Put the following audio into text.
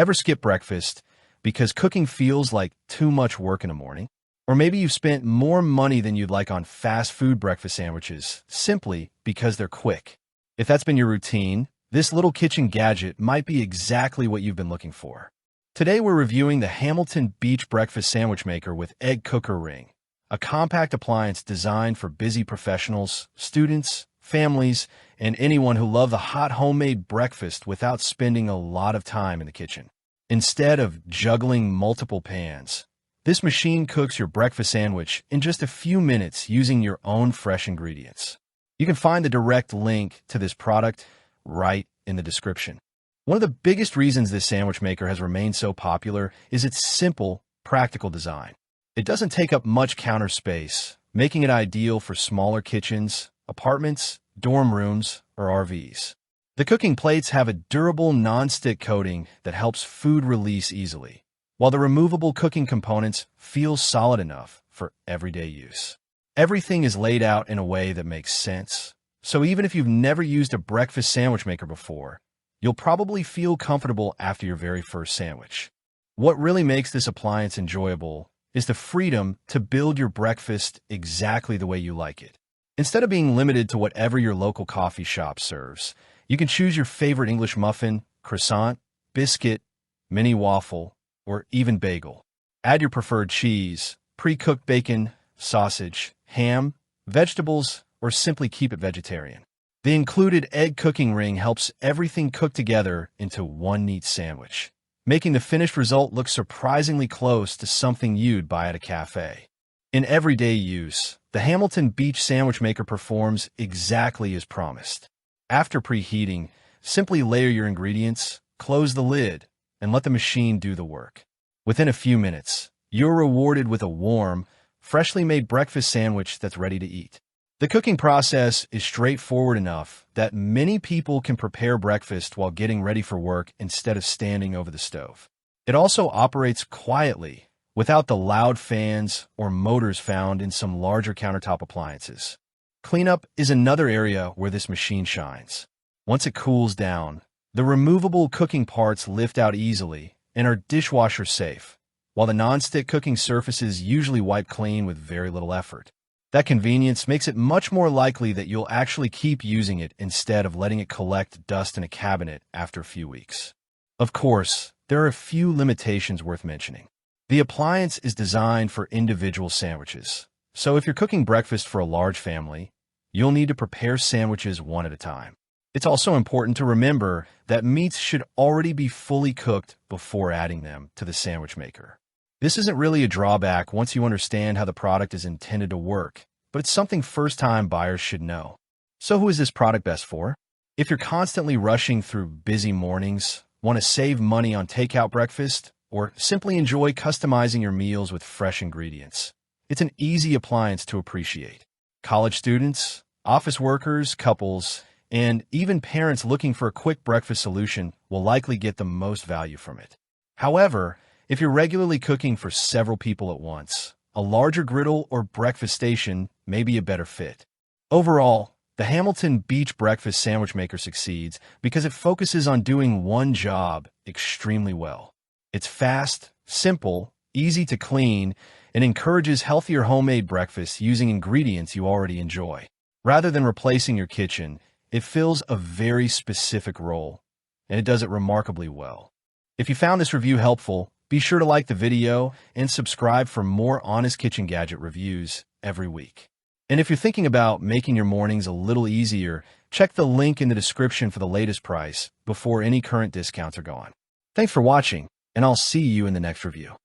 Ever skip breakfast because cooking feels like too much work in the morning? Or maybe you've spent more money than you'd like on fast food breakfast sandwiches simply because they're quick. If that's been your routine, this little kitchen gadget might be exactly what you've been looking for. Today we're reviewing the Hamilton Beach Breakfast Sandwich Maker with Egg Cooker Ring, a compact appliance designed for busy professionals, students, families, and anyone who love the hot homemade breakfast without spending a lot of time in the kitchen. Instead of juggling multiple pans, this machine cooks your breakfast sandwich in just a few minutes using your own fresh ingredients. You can find the direct link to this product right in the description. One of the biggest reasons this sandwich maker has remained so popular is its simple, practical design. It doesn't take up much counter space, making it ideal for smaller kitchens, apartments, dorm rooms, or RVs. The cooking plates have a durable non-stick coating that helps food release easily, while the removable cooking components feel solid enough for everyday use. Everything is laid out in a way that makes sense, so even if you've never used a breakfast sandwich maker before, you'll probably feel comfortable after your very first sandwich. What really makes this appliance enjoyable is the freedom to build your breakfast exactly the way you like it. Instead of being limited to whatever your local coffee shop serves, you can choose your favorite English muffin, croissant, biscuit, mini waffle, or even bagel. Add your preferred cheese, pre-cooked bacon, sausage, ham, vegetables, or simply keep it vegetarian. The included egg cooking ring helps everything cook together into one neat sandwich, making the finished result look surprisingly close to something you'd buy at a cafe. In everyday use, the Hamilton Beach Sandwich Maker performs exactly as promised. After preheating, simply layer your ingredients, close the lid, and let the machine do the work. Within a few minutes, you're rewarded with a warm, freshly made breakfast sandwich that's ready to eat. The cooking process is straightforward enough that many people can prepare breakfast while getting ready for work instead of standing over the stove. It also operates quietly, without the loud fans or motors found in some larger countertop appliances. Cleanup is another area where this machine shines. Once it cools down, the removable cooking parts lift out easily and are dishwasher safe, while the non-stick cooking surfaces usually wipe clean with very little effort. That convenience makes it much more likely that you'll actually keep using it instead of letting it collect dust in a cabinet after a few weeks. Of course, there are a few limitations worth mentioning. The appliance is designed for individual sandwiches, so if you're cooking breakfast for a large family, you'll need to prepare sandwiches one at a time. It's also important to remember that meats should already be fully cooked before adding them to the sandwich maker. This isn't really a drawback once you understand how the product is intended to work, but it's something first-time buyers should know. So who is this product best for? If you're constantly rushing through busy mornings, want to save money on takeout breakfast, or simply enjoy customizing your meals with fresh ingredients, it's an easy appliance to appreciate. College students, office workers, couples, and even parents looking for a quick breakfast solution will likely get the most value from it. However, if you're regularly cooking for several people at once, a larger griddle or breakfast station may be a better fit. Overall, the Hamilton Beach Breakfast Sandwich Maker succeeds because it focuses on doing one job extremely well. It's fast, simple, easy to clean, and encourages healthier homemade breakfasts using ingredients you already enjoy. Rather than replacing your kitchen, it fills a very specific role, and it does it remarkably well. If you found this review helpful, be sure to like the video and subscribe for more honest kitchen gadget reviews every week. And if you're thinking about making your mornings a little easier, check the link in the description for the latest price before any current discounts are gone. Thanks for watching, and I'll see you in the next review.